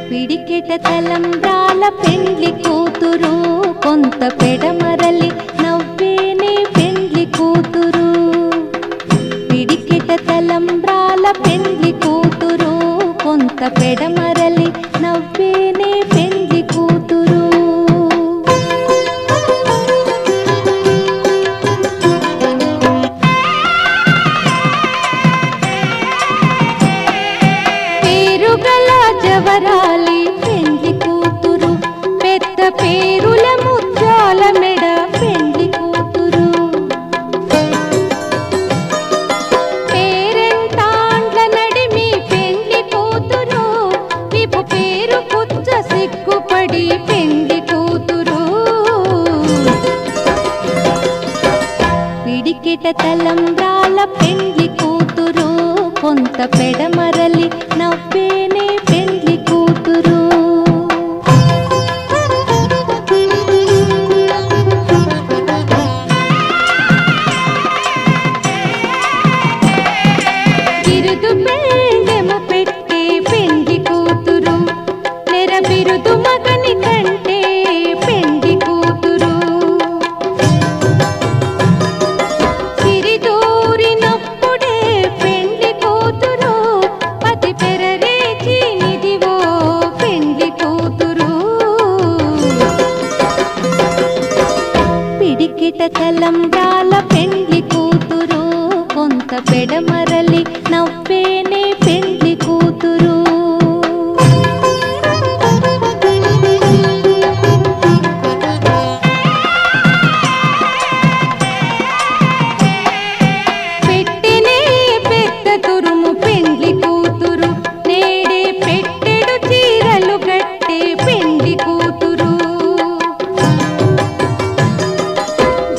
పిడికెట తలంబ్రాల పెండ్లి కూతురు కొంత పెడమరలి నవ్వేనే పెండ్లి కూతురు. పిడికెట తలంబ్రాల పెండ్లి కూతురు కొంత పెడమరలి నవ్వేనే పెండ్లి కూతురు. పేరుగల జవరాలి పెండ్లి కూతురు పెద్ద పేరుల ముత్యాల మెడ పెండ్లి కూతురు. పేరెంటాండ్ల నడిమి పెండ్లి కూతురు విపు పేరు పుచ్చ సిగ్గుపడి పెండ్లి కూతురు. పిడికెట తలంబ్రాల పెండ్లి కూతురు కొంత పెడమరలి నవ్వేనే పెండ్లి కూతురు. బిరుదు పెండెము పెట్టే పెండ్లి కూతురు నెర బిరుదు మగని కంటే పెండ్లి కూతురు. సిరిదూరినప్పుడే పెండ్లి కూతురు పతి పెరరేచి నిదివో పెండ్లి కూతురు. పిడికిట తలంబ్రాల పెండ్లి కూతురు కొంత పెడమరలి నవ్వేనే పెండ్లి కూతురు. పెట్టెనే పెద్ద తురుము పెండ్లి కూతురు నేడే పెట్టెడు చీరలు గట్టే పెండ్లి కూతురు.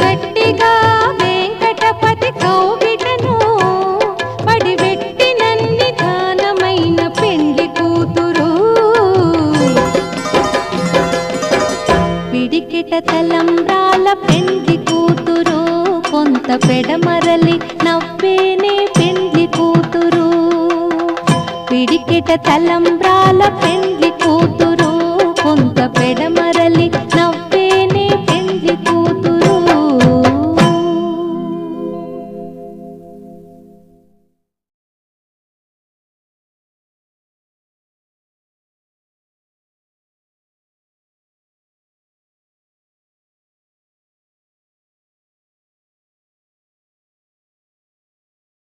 గట్టిగా వెంకటపతి కౌగిటను పడివెట్టినన్ని దానమైన పెండ్లి కూతురు. పిడికిట తలంబ్రాల పెండ్లి కూతురు కొంత పెడమరలి నవ్వేనే పెండ్లి కూతురు. పిడికిట తలంబ్రాల పెండ్లి